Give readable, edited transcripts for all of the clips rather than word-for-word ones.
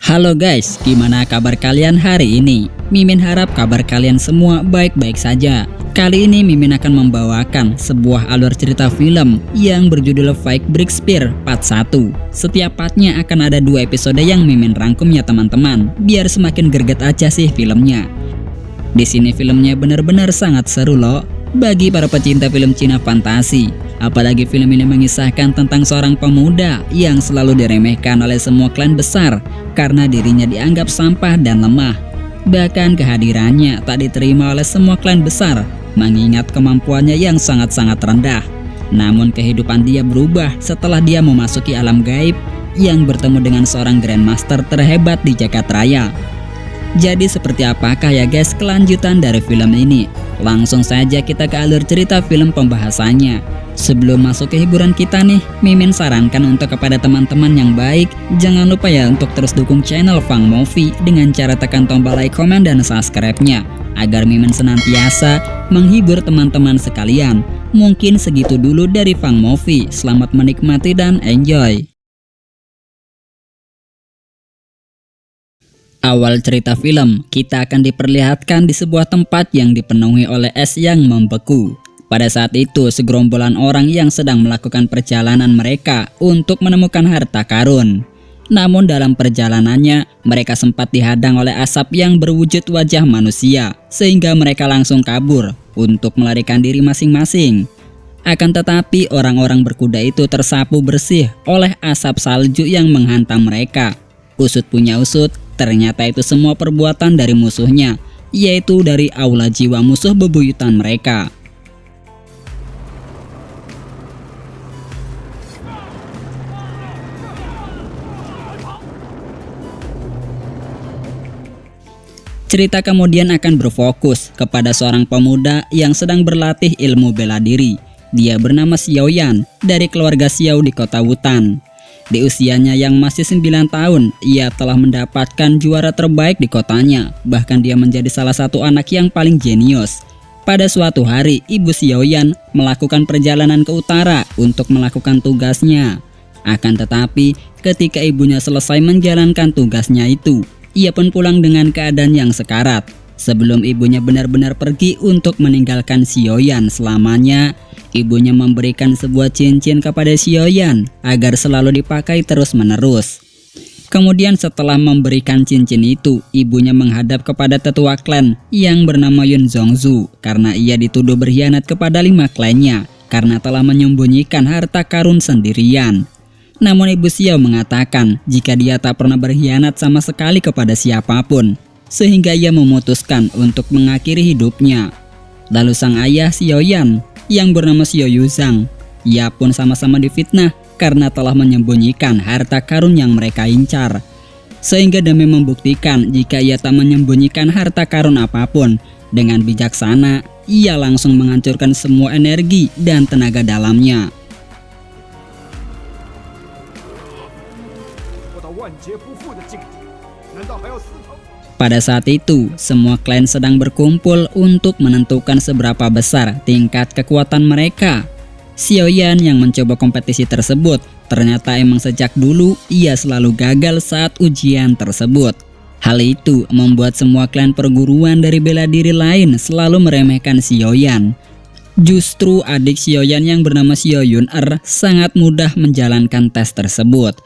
Halo guys, gimana kabar kalian hari ini? Mimin harap kabar kalian semua baik-baik saja. Kali ini Mimin akan membawakan sebuah alur cerita film yang berjudul Fake Breakspear Part 1. Setiap partnya akan ada 2 episode yang Mimin rangkum ya teman-teman, biar semakin greget aja sih filmnya. Di sini filmnya benar-benar sangat seru loh bagi para pecinta film Cina fantasi. Apalagi film ini mengisahkan tentang seorang pemuda yang selalu diremehkan oleh semua klan besar karena dirinya dianggap sampah dan lemah. Bahkan kehadirannya tak diterima oleh semua klan besar mengingat kemampuannya yang sangat-sangat rendah. Namun kehidupan dia berubah setelah dia memasuki alam gaib yang bertemu dengan seorang Grandmaster terhebat di jagat raya. Jadi seperti apakah ya guys kelanjutan dari film ini? Langsung saja kita ke alur cerita film pembahasannya. Sebelum masuk ke hiburan kita nih, Mimin sarankan untuk kepada teman-teman yang baik, jangan lupa ya untuk terus dukung channel Fang Movie dengan cara tekan tombol like, komen, dan subscribe-nya agar Mimin senantiasa menghibur teman-teman sekalian. Mungkin segitu dulu dari Fang Movie. Selamat menikmati dan enjoy. Awal cerita film, kita akan diperlihatkan di sebuah tempat yang dipenuhi oleh es yang membeku. Pada saat itu, segerombolan orang yang sedang melakukan perjalanan mereka untuk menemukan harta karun. Namun dalam perjalanannya, mereka sempat dihadang oleh asap yang berwujud wajah manusia, sehingga mereka langsung kabur untuk melarikan diri masing-masing. Akan tetapi, orang-orang berkuda itu tersapu bersih oleh asap salju yang menghantam mereka. Usut punya usut, ternyata itu semua perbuatan dari musuhnya, yaitu dari aula jiwa musuh bebuyutan mereka. Cerita kemudian akan berfokus kepada seorang pemuda yang sedang berlatih ilmu bela diri. Dia bernama Xiaoyan dari keluarga Xiao di kota Wutan. Di usianya yang masih 9 tahun, ia telah mendapatkan juara terbaik di kotanya. Bahkan dia menjadi salah satu anak yang paling jenius. Pada suatu hari, ibu Xiaoyan melakukan perjalanan ke utara untuk melakukan tugasnya. Akan tetapi, ketika ibunya selesai menjalankan tugasnya itu, ia pun pulang dengan keadaan yang sekarat. Sebelum ibunya benar-benar pergi untuk meninggalkan Xiaoyan selamanya, ibunya memberikan sebuah cincin kepada Xiaoyan agar selalu dipakai terus-menerus. Kemudian setelah memberikan cincin itu, ibunya menghadap kepada tetua klan yang bernama Yun Zhongzhu karena ia dituduh berkhianat kepada 5 klannya karena telah menyembunyikan harta karun sendirian. Namun ibu Xiao mengatakan jika dia tak pernah berkhianat sama sekali kepada siapapun, sehingga ia memutuskan untuk mengakhiri hidupnya. Lalu sang ayah Xiaoyan yang bernama Xiao Yuzhang, ia pun sama-sama difitnah karena telah menyembunyikan harta karun yang mereka incar. Sehingga demi membuktikan jika ia tak menyembunyikan harta karun apapun, dengan bijaksana ia langsung menghancurkan semua energi dan tenaga dalamnya. Pada saat itu, semua klan sedang berkumpul untuk menentukan seberapa besar tingkat kekuatan mereka. Xiaoyan yang mencoba kompetisi tersebut, ternyata emang sejak dulu ia selalu gagal saat ujian tersebut. Hal itu membuat semua klan perguruan dari bela diri lain selalu meremehkan Xiaoyan. Justru adik Xiaoyan yang bernama Xiao Yun-er sangat mudah menjalankan tes tersebut.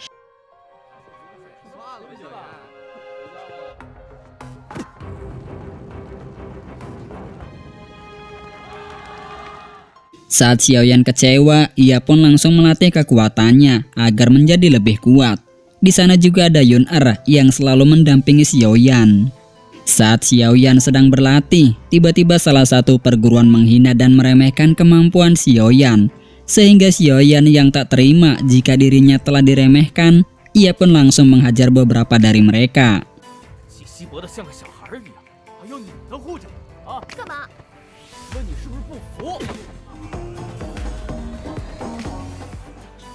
Saat Xiaoyan kecewa, ia pun langsung melatih kekuatannya agar menjadi lebih kuat. Di sana juga ada Yun-er yang selalu mendampingi Xiaoyan. Saat Xiaoyan sedang berlatih, tiba-tiba salah satu perguruan menghina dan meremehkan kemampuan Xiaoyan. Sehingga Xiaoyan yang tak terima jika dirinya telah diremehkan, ia pun langsung menghajar beberapa dari mereka.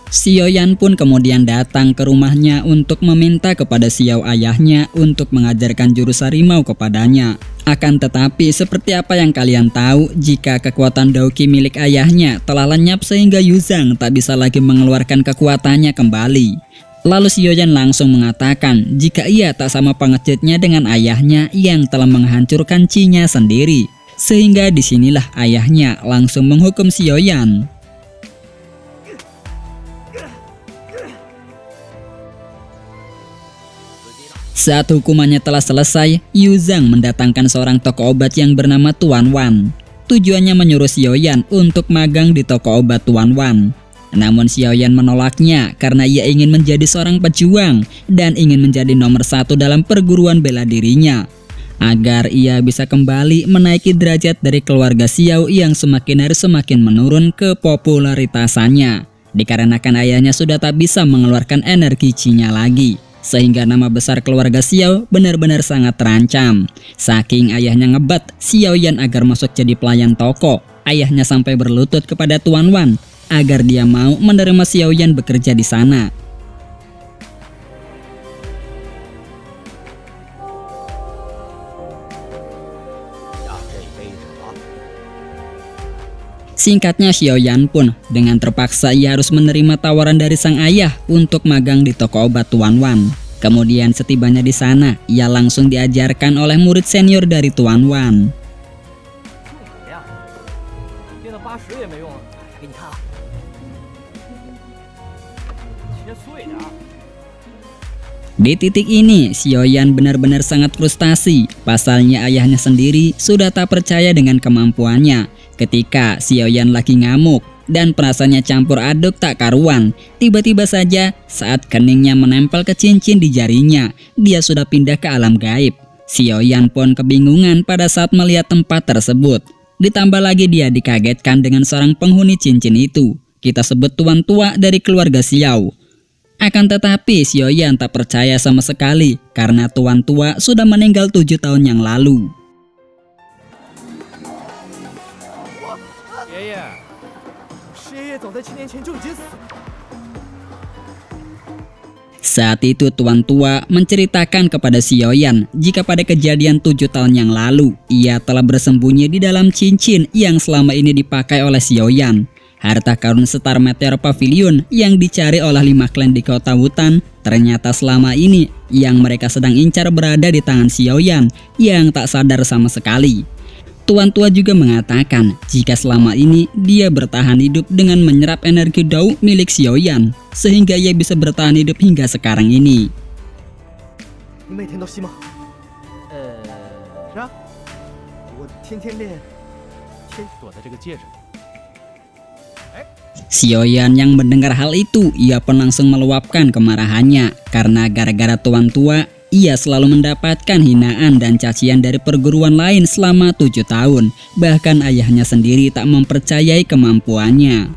Xiaoyan pun kemudian datang ke rumahnya untuk meminta kepada Xiao ayahnya untuk mengajarkan jurus harimau kepadanya. Akan tetapi seperti apa yang kalian tahu, jika kekuatan Daoqi milik ayahnya telah lenyap sehingga Yuzhang tak bisa lagi mengeluarkan kekuatannya kembali. Lalu Xiaoyan langsung mengatakan jika ia tak sama pengecitnya dengan ayahnya yang telah menghancurkan Qi-nya sendiri. Sehingga disinilah ayahnya langsung menghukum Xiaoyan. Saat hukumannya telah selesai, Yuzhang mendatangkan seorang toko obat yang bernama Tuan Wan. Tujuannya menyuruh Xiaoyan untuk magang di toko obat Tuan Wan. Namun Xiaoyan menolaknya karena ia ingin menjadi seorang pejuang dan ingin menjadi nomor 1 dalam perguruan bela dirinya. Agar ia bisa kembali menaiki derajat dari keluarga Xiao yang semakin hari semakin menurun kepopularitasannya. Dikarenakan ayahnya sudah tak bisa mengeluarkan energi Qi-nya lagi. Sehingga nama besar keluarga Xiao benar-benar sangat terancam. Saking ayahnya ngebat Xiaoyan agar masuk jadi pelayan toko, ayahnya sampai berlutut kepada Tuan Wan agar dia mau menerima Xiaoyan bekerja di sana. Singkatnya Xiaoyan pun dengan terpaksa ia harus menerima tawaran dari sang ayah untuk magang di toko obat Tuan Wan. Kemudian setibanya di sana, ia langsung diajarkan oleh murid senior dari Tuan Wan. Di titik ini, Xiaoyan benar-benar sangat frustasi. Pasalnya ayahnya sendiri sudah tak percaya dengan kemampuannya. Ketika Xiaoyan lagi ngamuk dan perasaannya campur aduk tak karuan, tiba-tiba saja saat keningnya menempel ke cincin di jarinya, dia sudah pindah ke alam gaib. Xiaoyan pun kebingungan pada saat melihat tempat tersebut. Ditambah lagi dia dikagetkan dengan seorang penghuni cincin itu. Kita sebut tuan tua dari keluarga Xiao. Akan tetapi Xiaoyan tak percaya sama sekali karena tuan tua sudah meninggal 7 tahun yang lalu. Saat itu tuan tua menceritakan kepada Xiaoyan jika pada kejadian 7 tahun yang lalu ia telah bersembunyi di dalam cincin yang selama ini dipakai oleh Xiaoyan. Harta karun Star Meteor Pavilion yang dicari oleh 5 klan di kota Wutan ternyata selama ini yang mereka sedang incar berada di tangan Xiaoyan yang tak sadar sama sekali. Tuan tua juga mengatakan jika selama ini dia bertahan hidup dengan menyerap energi Dao milik Xiaoyan sehingga ia bisa bertahan hidup hingga sekarang ini. Xiaoyan yang mendengar hal itu, ia pun langsung meluapkan kemarahannya karena gara-gara tuan tua ia selalu mendapatkan hinaan dan cacian dari perguruan lain selama 7 tahun. Bahkan ayahnya sendiri tak mempercayai kemampuannya.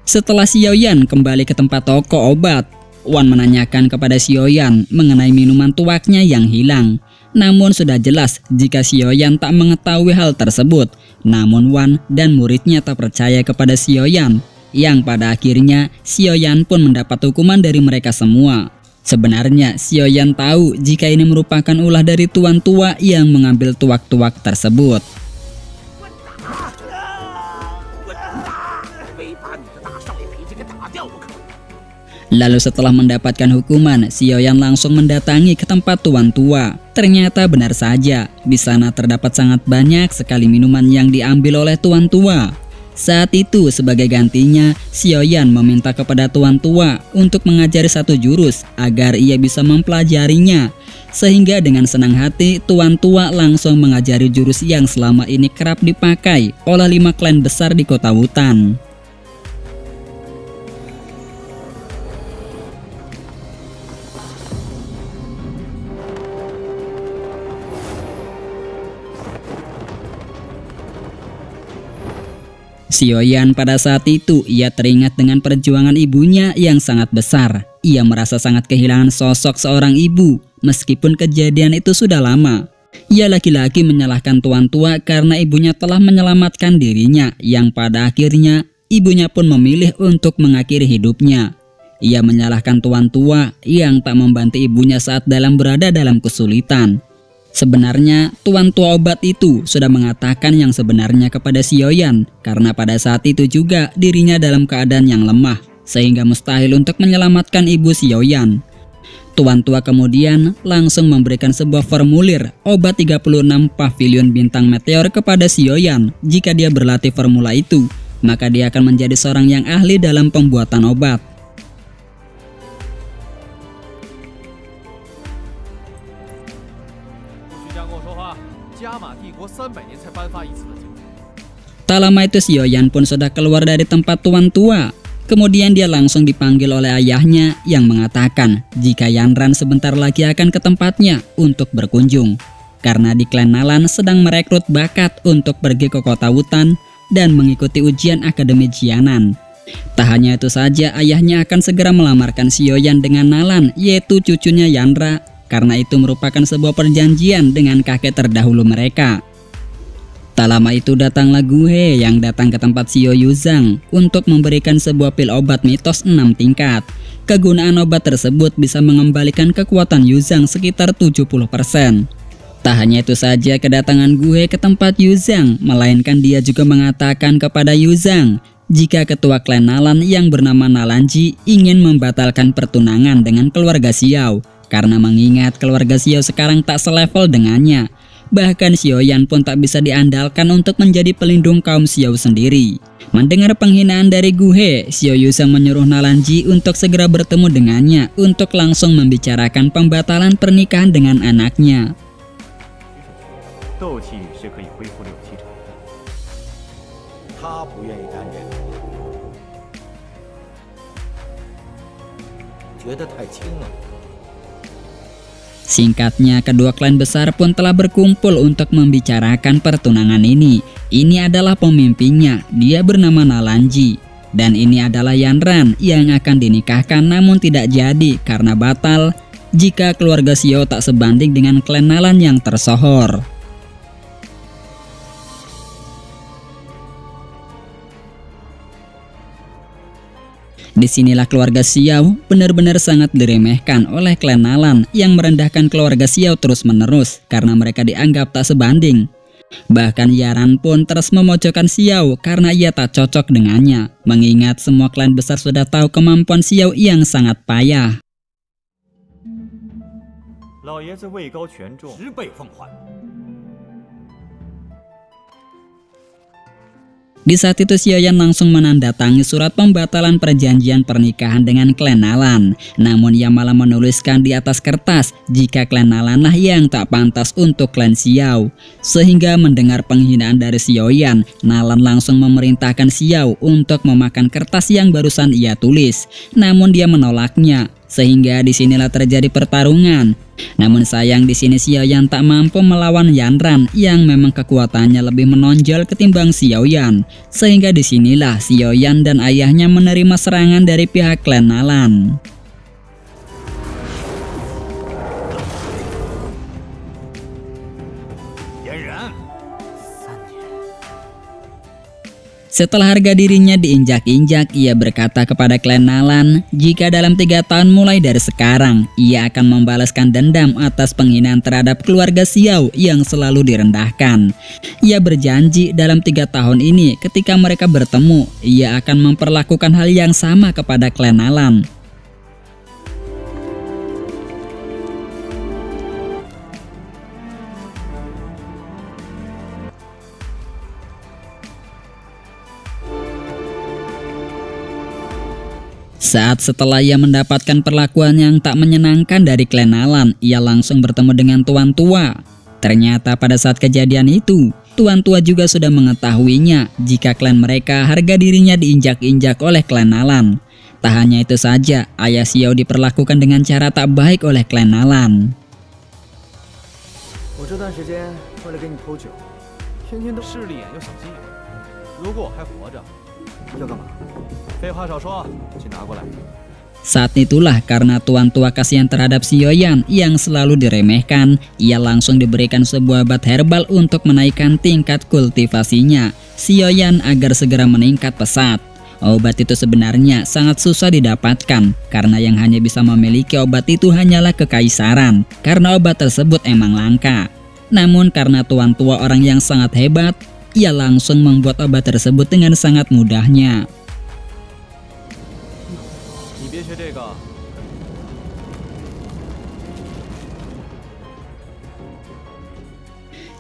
Setelah Xiaoyan kembali ke tempat toko obat, Wan menanyakan kepada Xiaoyan mengenai minuman tuaknya yang hilang. Namun sudah jelas jika Xiaoyan tak mengetahui hal tersebut. Namun Wan dan muridnya tak percaya kepada Xiaoyan, yang pada akhirnya Xiaoyan pun mendapat hukuman dari mereka semua. Sebenarnya Xiaoyan tahu jika ini merupakan ulah dari tuan tua yang mengambil tuak-tuak tersebut. Lalu setelah mendapatkan hukuman, Xiaoyan langsung mendatangi ke tempat tuan tua. Ternyata benar saja, di sana terdapat sangat banyak sekali minuman yang diambil oleh tuan tua. Saat itu sebagai gantinya, Xiaoyan meminta kepada tuan tua untuk mengajari satu jurus agar ia bisa mempelajarinya. Sehingga dengan senang hati, tuan tua langsung mengajari jurus yang selama ini kerap dipakai oleh 5 klan besar di kota Wutan. Xiaoyan pada saat itu ia teringat dengan perjuangan ibunya yang sangat besar. ia merasa sangat kehilangan sosok seorang ibu, meskipun kejadian itu sudah lama. Ia laki-laki menyalahkan tuan tua karena ibunya telah menyelamatkan dirinya, yang pada akhirnya ibunya pun memilih untuk mengakhiri hidupnya. Ia menyalahkan tuan tua yang tak membantu ibunya saat berada dalam kesulitan. Sebenarnya, tuan tua obat itu sudah mengatakan yang sebenarnya kepada Xiaoyan, karena pada saat itu juga dirinya dalam keadaan yang lemah, sehingga mustahil untuk menyelamatkan ibu Xiaoyan. Tuan tua kemudian langsung memberikan sebuah formulir obat 36 pavilion bintang meteor kepada Xiaoyan. Jika dia berlatih formula itu, maka dia akan menjadi seorang yang ahli dalam pembuatan obat. Tak lama itu Xiaoyan pun sudah keluar dari tempat tuan tua. Kemudian dia langsung dipanggil oleh ayahnya yang mengatakan jika Yanran sebentar lagi akan ke tempatnya untuk berkunjung. Karena di klan Nalan sedang merekrut bakat untuk pergi ke kota hutan dan mengikuti ujian akademi Jianan. Tak hanya itu saja, ayahnya akan segera melamarkan Xiaoyan dengan Nalan, yaitu cucunya Yanra, karena itu merupakan sebuah perjanjian dengan kakek terdahulu mereka. Tak lama itu datanglah Guhe yang datang ke tempat Xiao Yuzhang untuk memberikan sebuah pil obat mitos 6 tingkat. Kegunaan obat tersebut bisa mengembalikan kekuatan Yuzhang sekitar 70%. Tak hanya itu saja kedatangan Guhe ke tempat Yuzhang, melainkan dia juga mengatakan kepada Yuzhang jika ketua klan Nalan yang bernama Nalanji ingin membatalkan pertunangan dengan keluarga Xiao, karena mengingat keluarga Xiao sekarang tak selevel dengannya. Bahkan Xiaoyan pun tak bisa diandalkan untuk menjadi pelindung kaum Xiao sendiri. Mendengar penghinaan dari Guhe, Xiao Yuzhang menyuruh Nalanji untuk segera bertemu dengannya untuk langsung membicarakan pembatalan pernikahan dengan anaknya. Singkatnya, kedua klan besar pun telah berkumpul untuk membicarakan pertunangan ini. Ini adalah pemimpinnya, dia bernama Nalanji. Dan ini adalah Yanran yang akan dinikahkan namun tidak jadi karena batal jika keluarga Xiao tak sebanding dengan klan Nalan yang tersohor. Disinilah keluarga Xiao benar-benar sangat diremehkan oleh klan Nalan yang merendahkan keluarga Xiao terus-menerus karena mereka dianggap tak sebanding. Bahkan Yaran pun terus memojokkan Xiao karena ia tak cocok dengannya, mengingat semua klan besar sudah tahu kemampuan Xiao yang sangat payah. Di saat itu Xiaoyan langsung menandatangani surat pembatalan perjanjian pernikahan dengan klan Nalan. Namun ia malah menuliskan di atas kertas jika klan Nalan lah yang tak pantas untuk klan Xiao. Sehingga mendengar penghinaan dari Xiaoyan, Nalan langsung memerintahkan Xiao untuk memakan kertas yang barusan ia tulis. Namun dia menolaknya. Sehingga disinilah terjadi pertarungan. Namun sayang di sini Xiaoyan tak mampu melawan Yanran yang memang kekuatannya lebih menonjol ketimbang Xiaoyan. Sehingga disinilah Xiaoyan dan ayahnya menerima serangan dari pihak klan Nalan. Setelah harga dirinya diinjak-injak, ia berkata kepada klan Nalan, jika dalam 3 tahun mulai dari sekarang, ia akan membalaskan dendam atas penghinaan terhadap keluarga Xiao yang selalu direndahkan. Ia berjanji dalam 3 tahun ini ketika mereka bertemu, ia akan memperlakukan hal yang sama kepada klan Nalan. Saat setelah ia mendapatkan perlakuan yang tak menyenangkan dari klan Nalan, ia langsung bertemu dengan Tuan Tua. Ternyata pada saat kejadian itu, Tuan Tua juga sudah mengetahuinya jika klan mereka harga dirinya diinjak-injak oleh klan Nalan. Tak hanya itu saja, ayah Xiao diperlakukan dengan cara tak baik oleh klan Nalan. Saat itulah karena tuan tua kasihan terhadap Xiaoyan yang selalu diremehkan, ia langsung diberikan sebuah obat herbal untuk menaikkan tingkat kultivasinya Xiaoyan agar segera meningkat pesat. Obat itu sebenarnya sangat susah didapatkan karena yang hanya bisa memiliki obat itu hanyalah kekaisaran, karena obat tersebut emang langka. Namun karena tuan tua orang yang sangat hebat, ia langsung membuat obat tersebut dengan sangat mudahnya.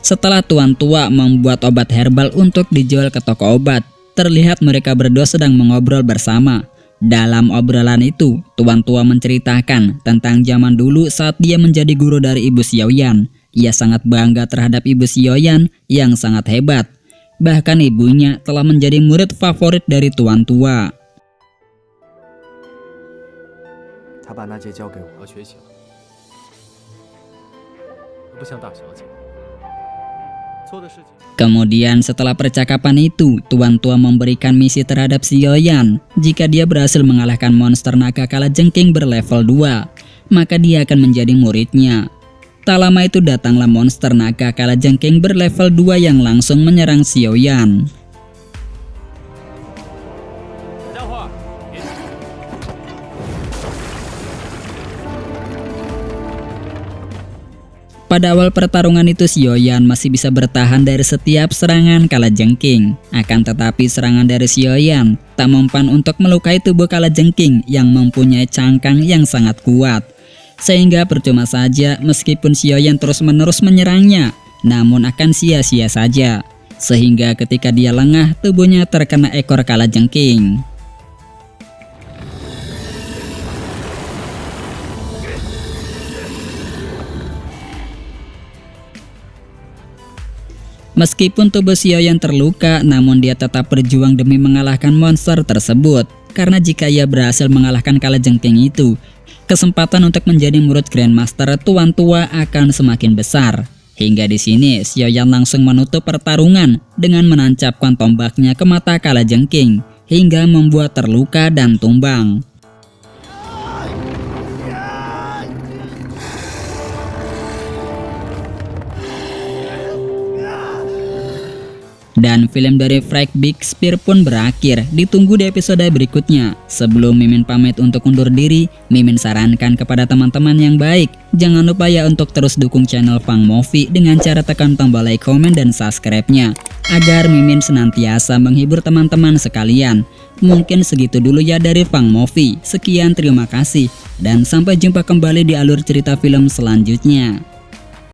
Setelah tuan tua membuat obat herbal untuk dijual ke toko obat, terlihat mereka berdua sedang mengobrol bersama. Dalam obrolan itu, tuan tua menceritakan tentang zaman dulu saat dia menjadi guru dari ibu Xiaoyan. Ia sangat bangga terhadap ibu Xiaoyan yang sangat hebat. Bahkan ibunya telah menjadi murid favorit dari tuan tua. Kemudian setelah percakapan itu, tuan tua memberikan misi terhadap Xiaoyan. Jika dia berhasil mengalahkan monster naga kalajengking berlevel 2, maka dia akan menjadi muridnya. Tak lama itu datanglah monster naga kalajengking berlevel 2 yang langsung menyerang Xiaoyan. Pada awal pertarungan itu Xiaoyan masih bisa bertahan dari setiap serangan kalajengking. Akan tetapi serangan dari Xiaoyan tak mempan untuk melukai tubuh kalajengking yang mempunyai cangkang yang sangat kuat. Sehingga percuma saja meskipun Xiaoyan terus-menerus menyerangnya, namun akan sia-sia saja. Sehingga ketika dia lengah, tubuhnya terkena ekor kalajengking. Meskipun tubuh Xiaoyan terluka, namun dia tetap berjuang demi mengalahkan monster tersebut. Karena jika ia berhasil mengalahkan kalajengking itu, kesempatan untuk menjadi murid Grandmaster tuan tua akan semakin besar. Hingga di sini Xiaoyan langsung menutup pertarungan dengan menancapkan tombaknya ke mata kalajengking hingga membuat terluka dan tumbang. Dan film dari Frank Big Spear pun berakhir. Ditunggu di episode berikutnya. Sebelum Mimin pamit untuk undur diri, Mimin sarankan kepada teman-teman yang baik, jangan lupa ya untuk terus dukung channel Fang Movie dengan cara tekan tombol like, komen, dan subscribe-nya, agar Mimin senantiasa menghibur teman-teman sekalian. Mungkin segitu dulu ya dari Fang Movie. Sekian, terima kasih, dan sampai jumpa kembali di alur cerita film selanjutnya.